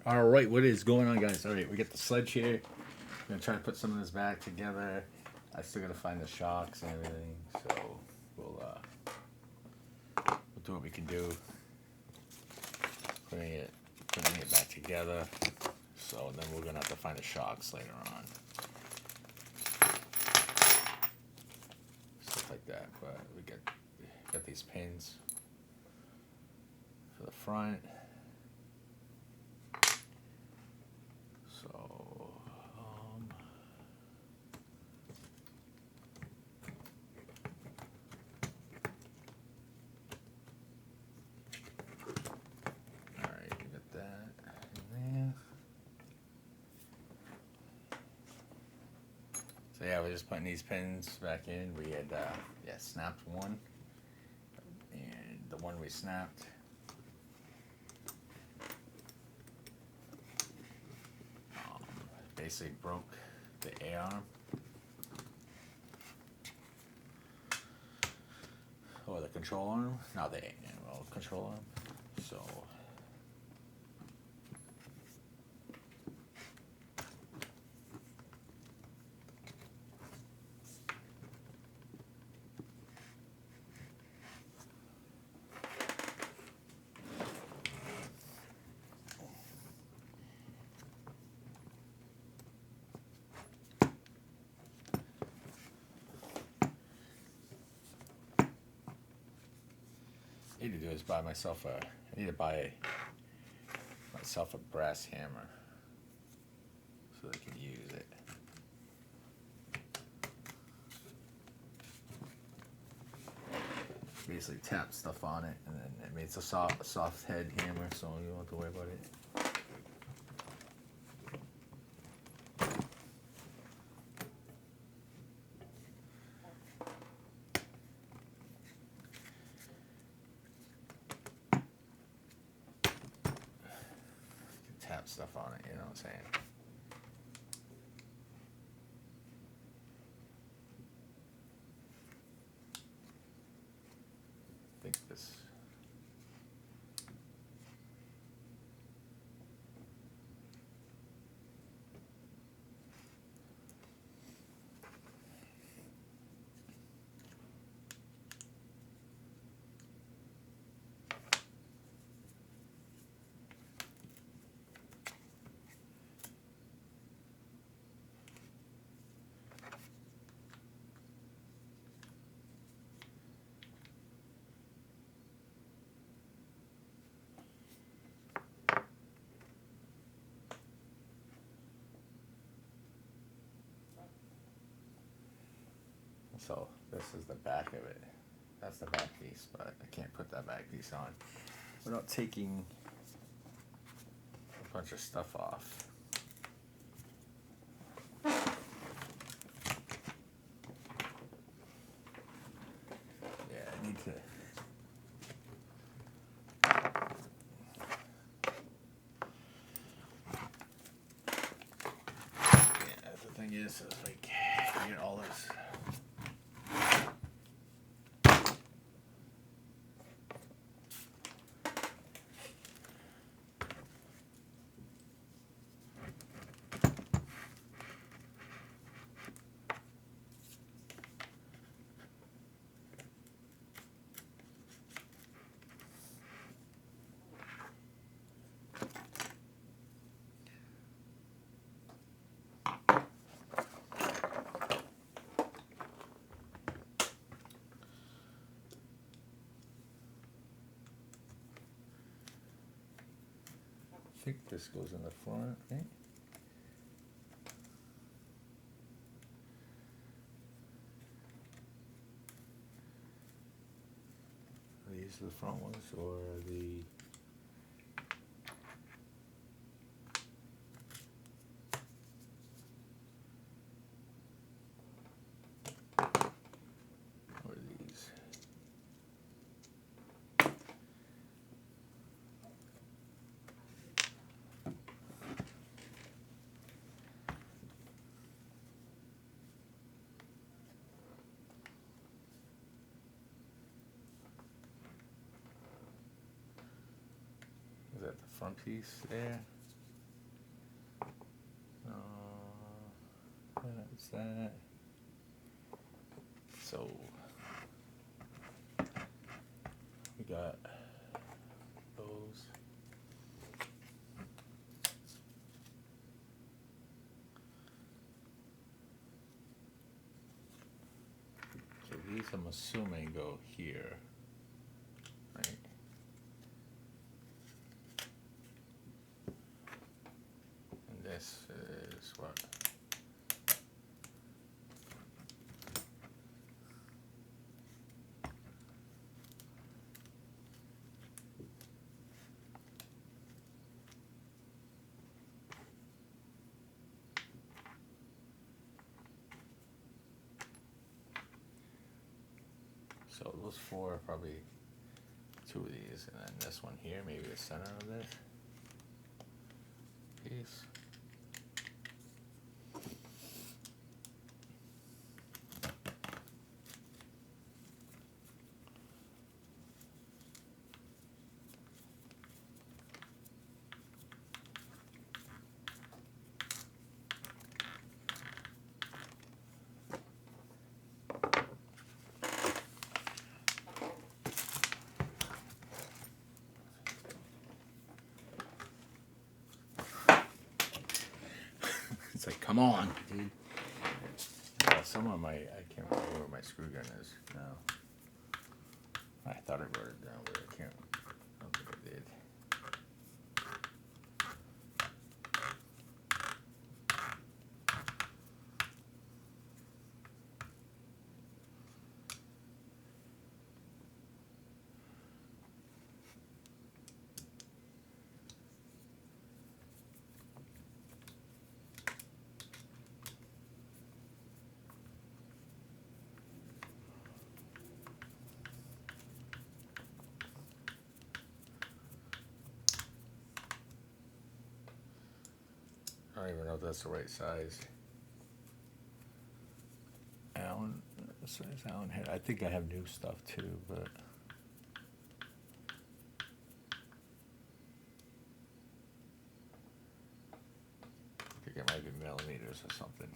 All right, what is going on, guys? All right, we got the sledge here. I'm gonna try to put some of this back together. I still gotta find the shocks and everything, so we'll do what we can do. Putting it back together. So then we're gonna have to find the shocks later on, stuff like that. But we got these pins for the front. So all right, we got that in there. So yeah, we're just putting these pins back in. We had snapped one, and the one we snapped basically broke the A arm, or the control arm. Not the control arm. So I need to do is buy myself I need to buy myself a brass hammer so I can use it. Basically tap stuff on it, and then it makes a soft head hammer, so you don't have to worry about it. Tap stuff on it, you know what I'm saying? I think this. So this is the back of it. That's the back piece, but I can't put that back piece on without taking a bunch of stuff off. Yeah, I need to. Yeah, the thing is like you get all this. I think this goes in the front, right? Are these the front ones or the? Or these? Is that the front piece there? That's that. So we got those. So these, I'm assuming, go here, right? And this is what? So those four are probably two of these, and then this one here, maybe the center of this piece. It's like, come on, dude. Some of my, I can't remember where my screw gun is now. I thought I wrote it down, but I can't. I don't think I did. I don't even know if that's the right size. Allen, size Allen head. I think I have new stuff too, but I think it might be millimeters or something.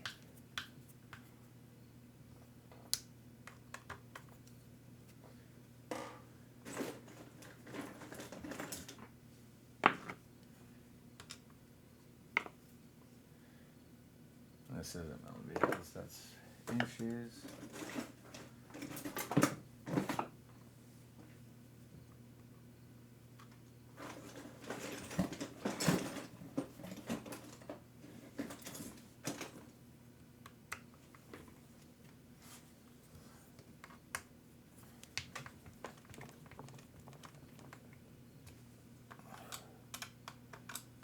This isn't millimeters, that's inches.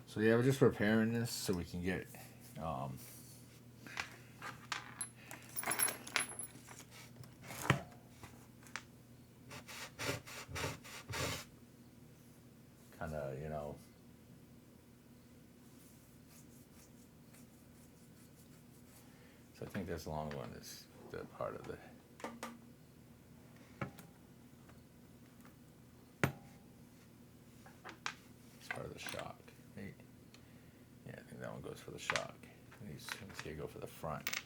So yeah, we're just preparing this so we can get kind of, you know, so I think this long one is the part of the shock, right? Yeah, I think that one goes for the shock. These ones here go for the front.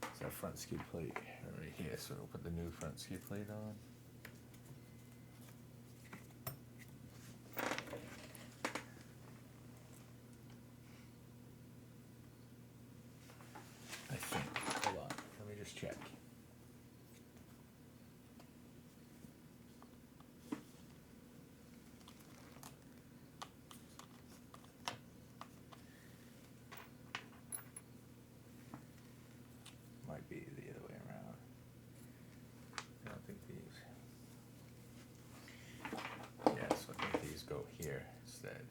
It's our front skid plate right here, so we'll put the new front skid plate on. I think. Hold on, let me just check. Might be the other way around. I don't think these. Yes, I think these go here instead.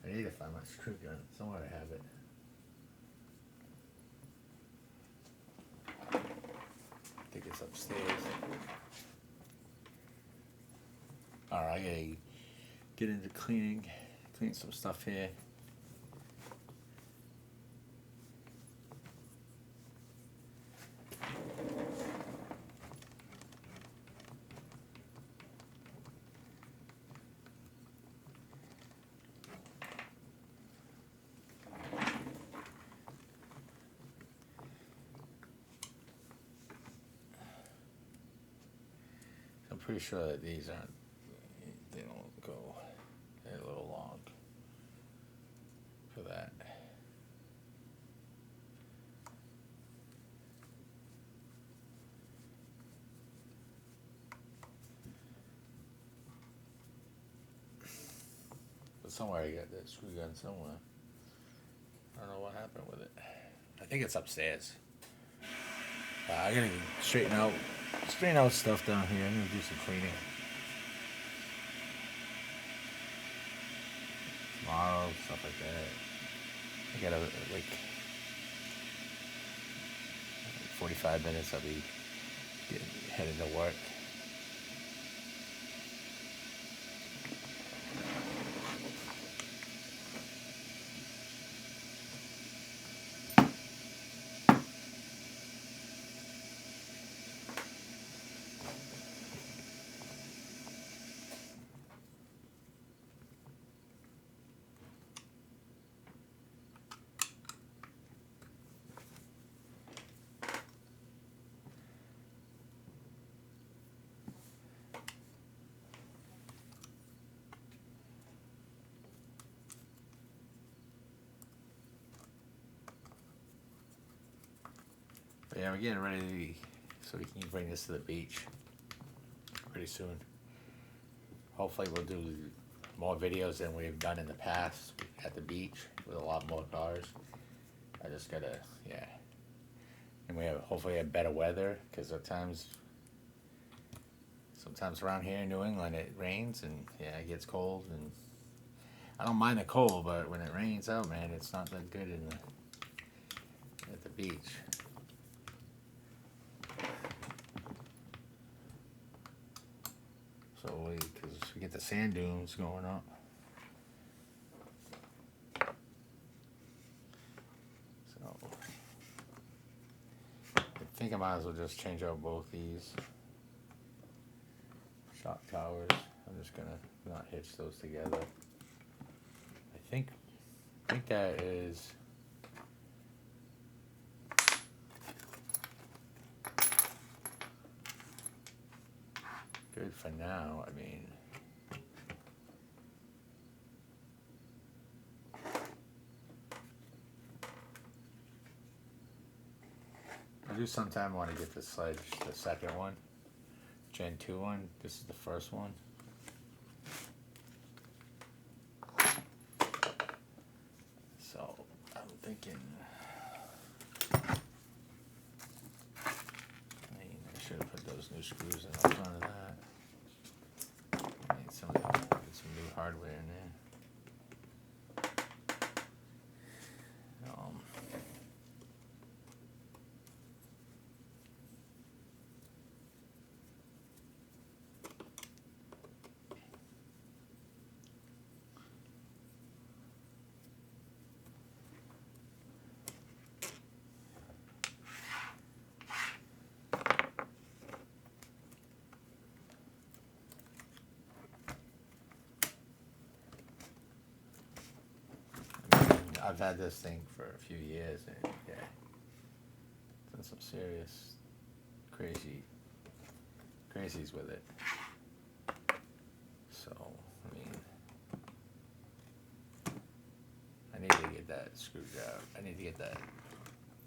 I need to find my screw gun. Somewhere I have it. I think it's upstairs. Alright, I gotta get into cleaning some stuff here. pretty sure that these aren't, they don't go, they're a little long for that. But somewhere I got that screw gun somewhere. I don't know what happened with it. I think it's upstairs. I'm gonna straighten out stuff down here. I'm gonna do some cleaning tomorrow, stuff like that. I gotta like 45 minutes. I'll be heading to work. But yeah, we're getting ready so we can bring this to the beach pretty soon. Hopefully we'll do more videos than we've done in the past at the beach with a lot more cars. I just gotta, yeah. And we hopefully have better weather, because sometimes around here in New England it rains and yeah, it gets cold, and I don't mind the cold, but when it rains out, man, it's not that good at the beach. So because we get the sand dunes going up. So I think I might as well just change out both these shock towers. I'm just gonna not hitch those together. I think that is good for now. I mean, I do sometime want to get the Sledge, the second one, Gen 2 one. This is the first one. So I'm thinking, I should have put those new screws in the front of that. I need some new hardware in there. I've had this thing for a few years, and yeah, done some serious crazies with it. So, I mean, I need to get that screw job. I need to get that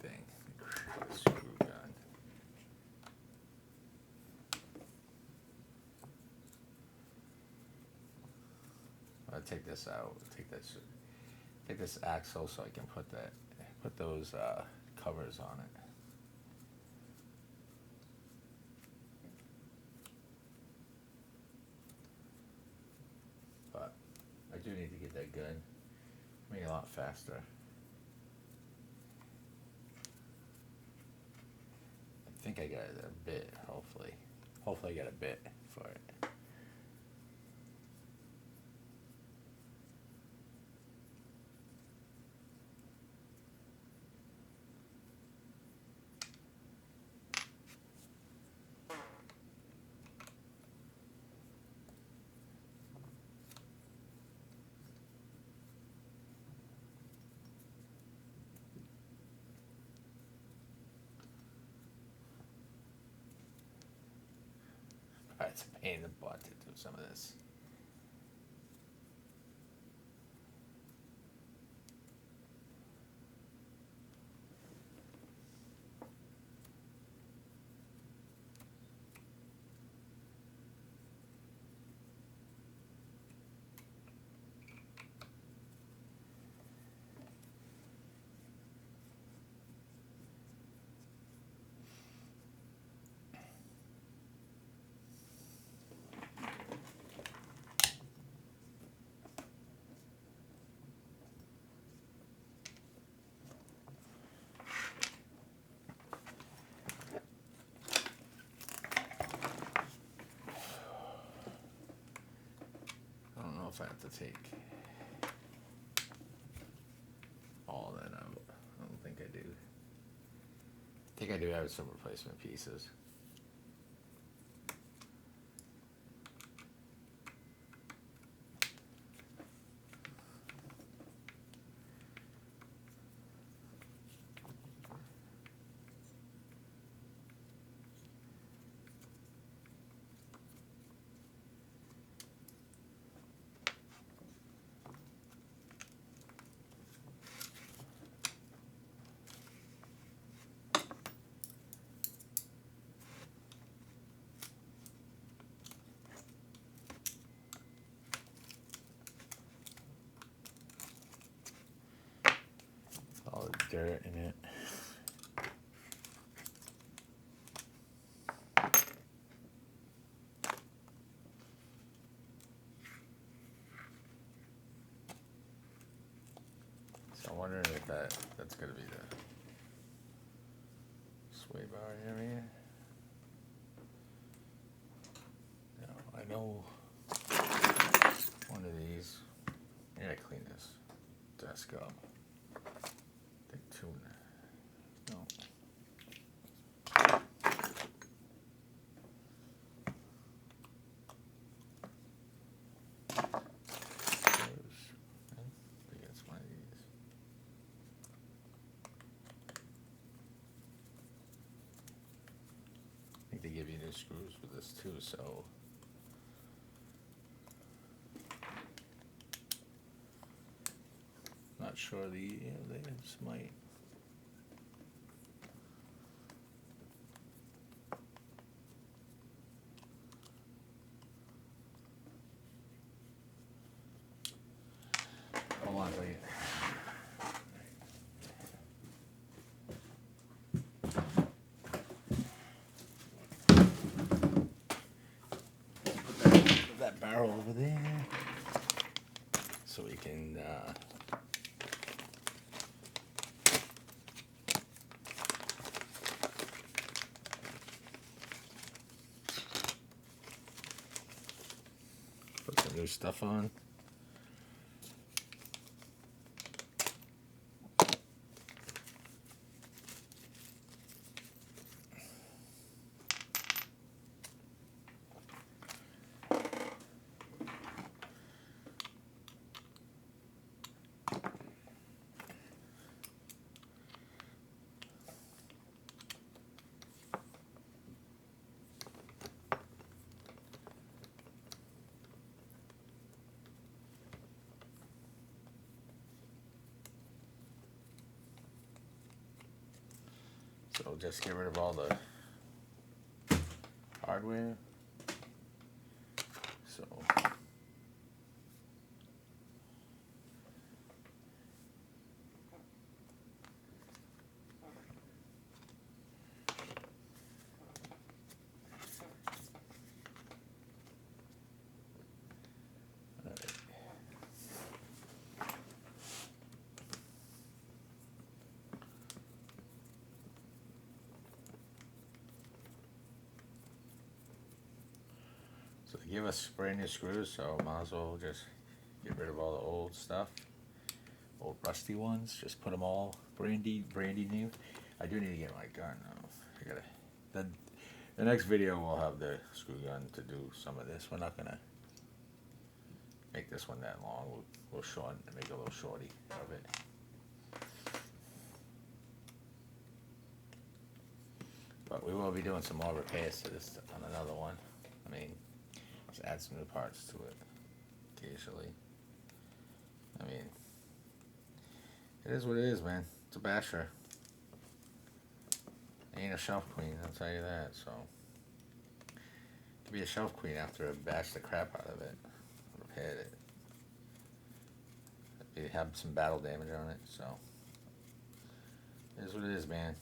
thing, screw gun. I'll take this out. Take this axle so I can put those covers on it. But I do need to get that gun. Make it a lot faster. I think I got a bit, hopefully. Hopefully I got a bit for it. it's a pain in the butt to do some of this. I don't know if I have to take all that out. I don't think I do. I think I do have some replacement pieces. All the dirt in it. So I'm wondering if that's gonna be the sway bar area. Now I know one of these. I gotta clean this desk up. Take two. No. I think it's one of these. I think they give you new screws for this too, so. Not sure they just might. Hold on, wait. Put that barrel over there, so we can. Put some new stuff on. So just get rid of all the hardware. So they give us brand new screws, so might as well just get rid of all the old stuff, old rusty ones. Just put them all brandy new. I do need to get my gun though. I gotta. Then the next video we'll have the screw gun to do some of this. We're not gonna make this one that long. We'll shorten, make a little shorty of it. But we will be doing some more repairs to this on another one. I mean, just add some new parts to it occasionally. I mean, it is what it is, man. It's a basher. Ain't a shelf queen, I'll tell you that. So, could be a shelf queen after I bash the crap out of it, repaired it. It have some battle damage on it, so it is what it is, man.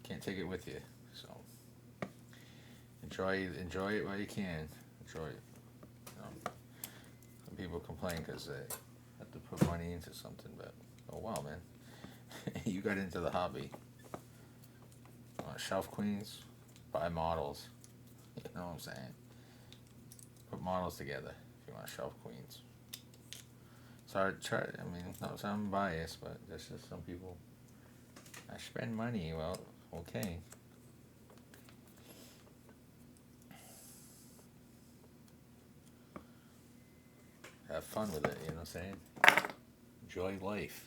Can't take it with you, so enjoy it while you can. Enjoy it. You know, some people complain because they have to put money into something, but oh wow, man, you got into the hobby. Shelf queens, buy models. You know what I'm saying? Put models together if you want shelf queens. Sorry, I mean, not that I'm biased, but there's just some people. I spend money. Well, okay. Have fun with it. You know what I'm saying? Enjoy life.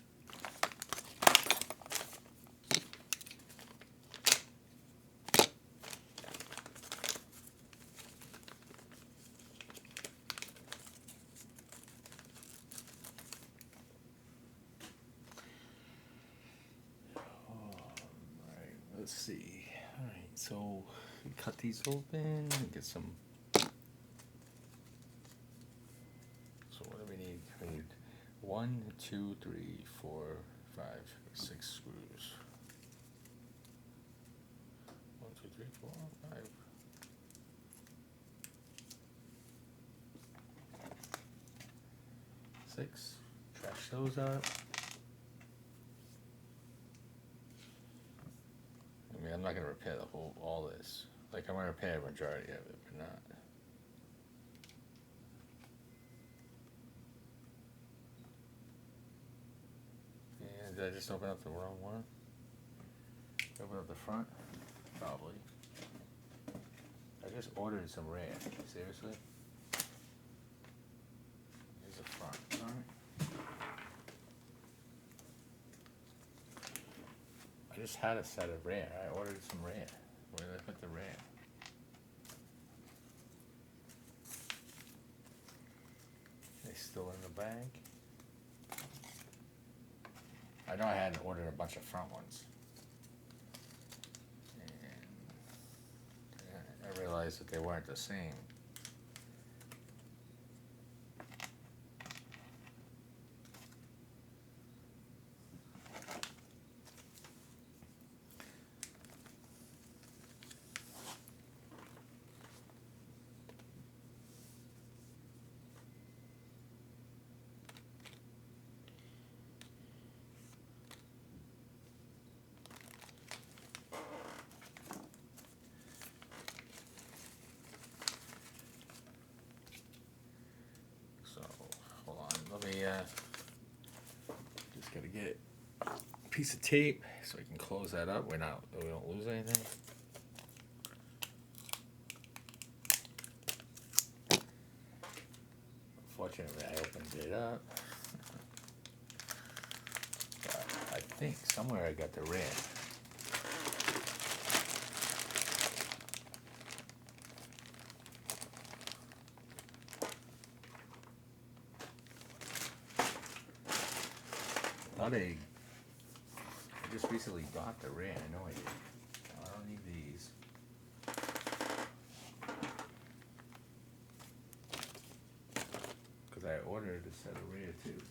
Let's see. All right, so we cut these open and get some. So what do we need? We need 1, 2, 3, 4, 5, 6 screws. 1, 2, 3, 4, 5. Six. Trash those up. I mean, I'm not gonna repair all this. Like, I'm gonna repair a majority of it, but not. And did I just open up the wrong one? Open up the front? Probably. I just ordered some rare. Seriously? Here's the front. Alright. I just had a set of rare. I ordered some rare. Where did I put the rare? They still in the bag? I know I had ordered a bunch of front ones. And I realized that they weren't the same. Let me just gotta get a piece of tape so we can close that up. We don't lose anything. Fortunately, I opened it up. But I think somewhere I got the red. I just recently got the rare. I know I did. I don't need these. Because I ordered a set of rare too.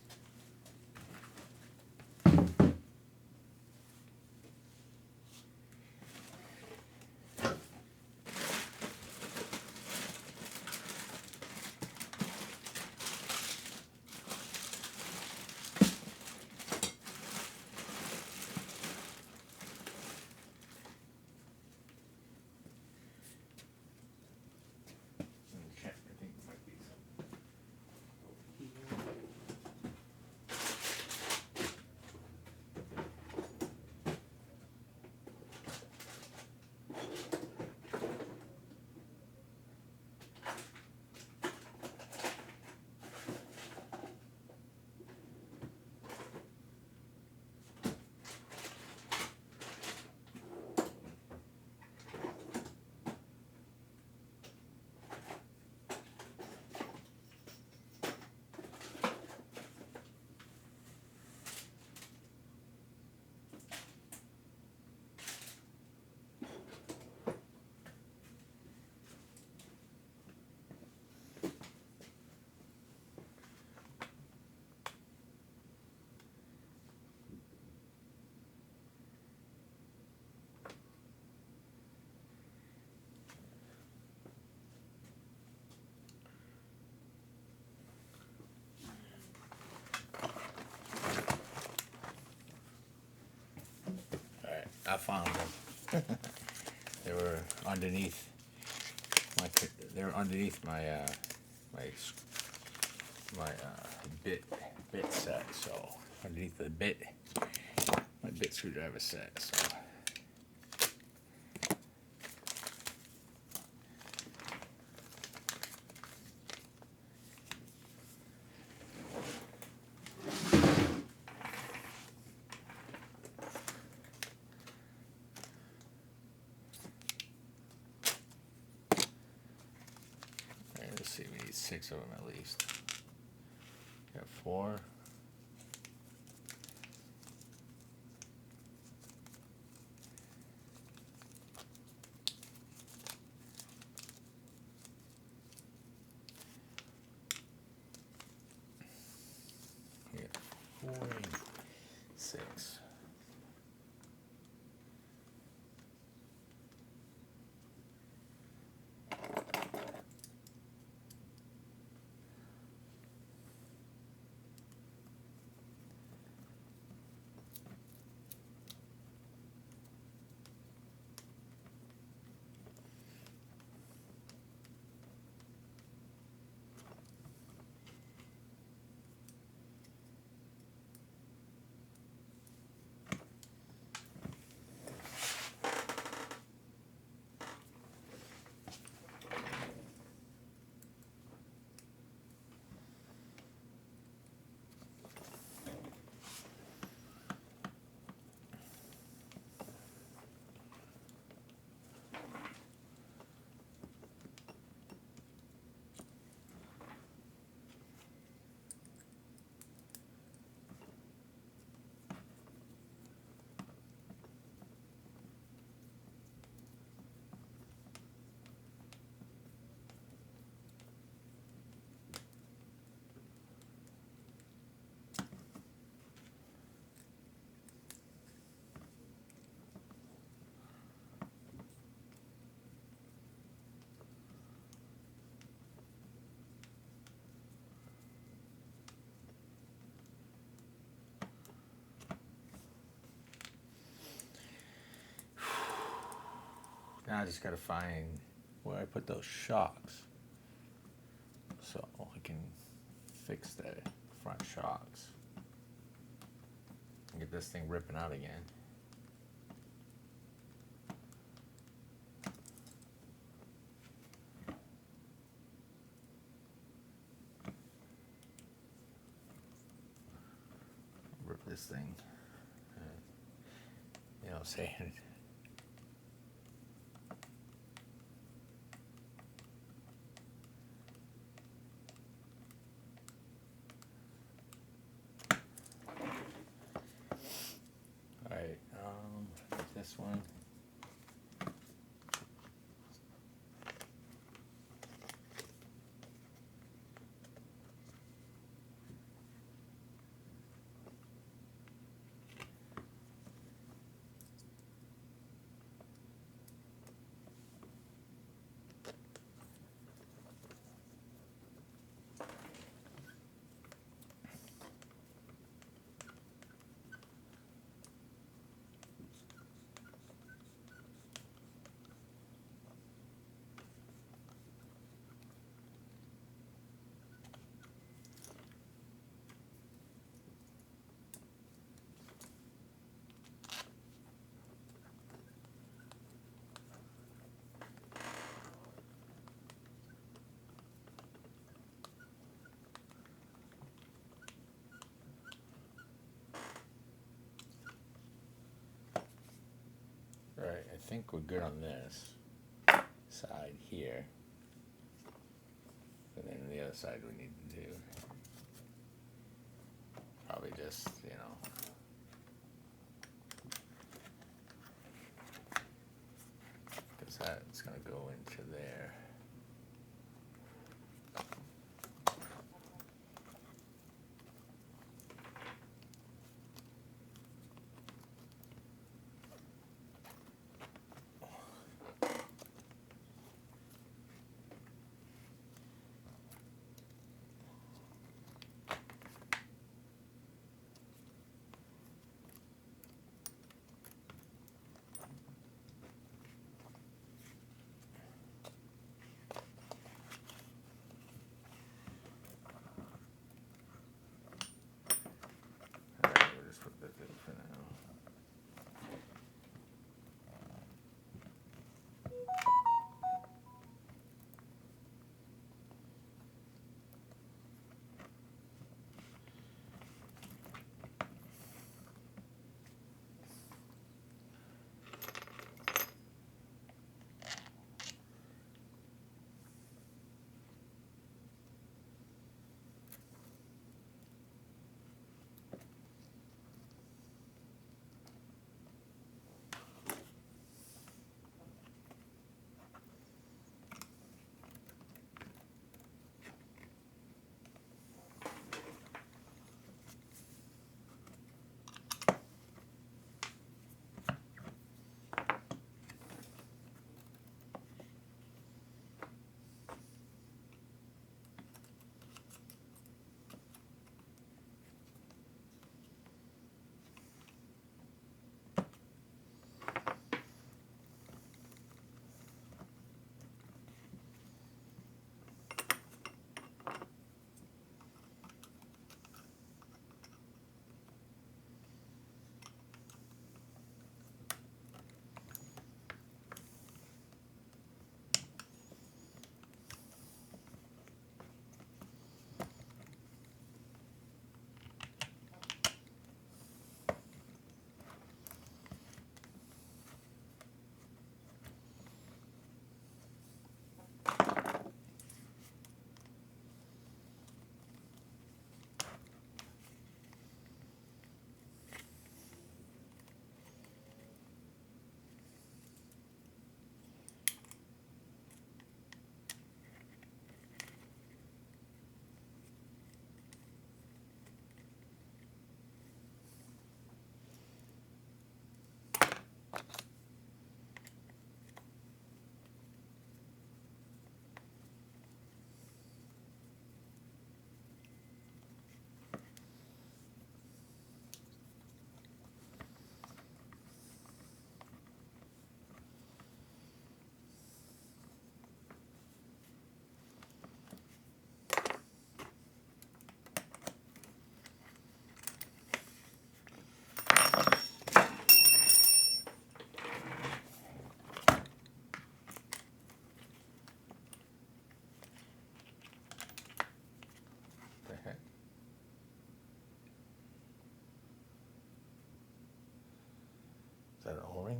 I found them. They were underneath my. They were underneath my my bit set. So underneath the my bit screwdriver set. So. Let's see, we need 6 of them at least. Got 4. We got 4 and 6. Now I just gotta find where I put those shocks so I can fix the front shocks and get this thing ripping out again. Rip this thing, you know what I'm saying? This one. Right, I think we're good on this side here. And then the other side we need to do probably just, you know, because that's going to go into there.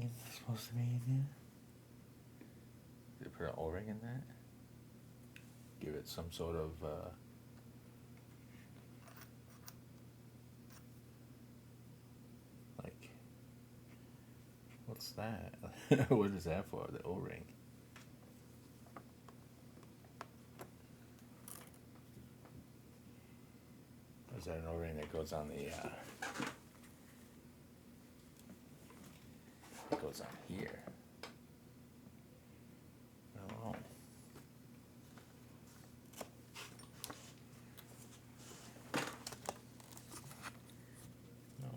O-ring supposed to be in there? Did they put an O-ring in that? Give it some sort of like, what's that? What is that for? The O-ring. Is that an O-ring that goes on the goes on here? Oh. No.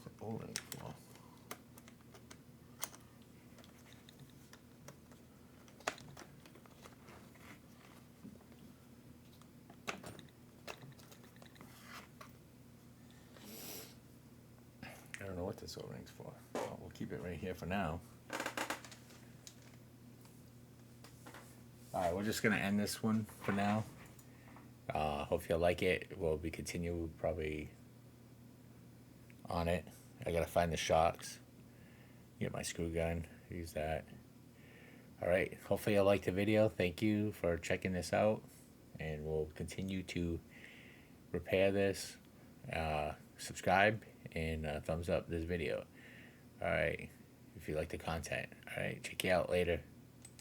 What's the O-ring for? I don't know what this O-ring's for. Well, we'll keep it right here for now. Alright, we're just gonna end this one for now. Hope you'll like it. We'll be continue probably on it. I gotta find the shocks. Get my screw gun. Use that. Alright, hopefully you liked the video. Thank you for checking this out. And we'll continue to repair this. Subscribe and thumbs up this video. Alright, if you like the content. Alright, check you out later.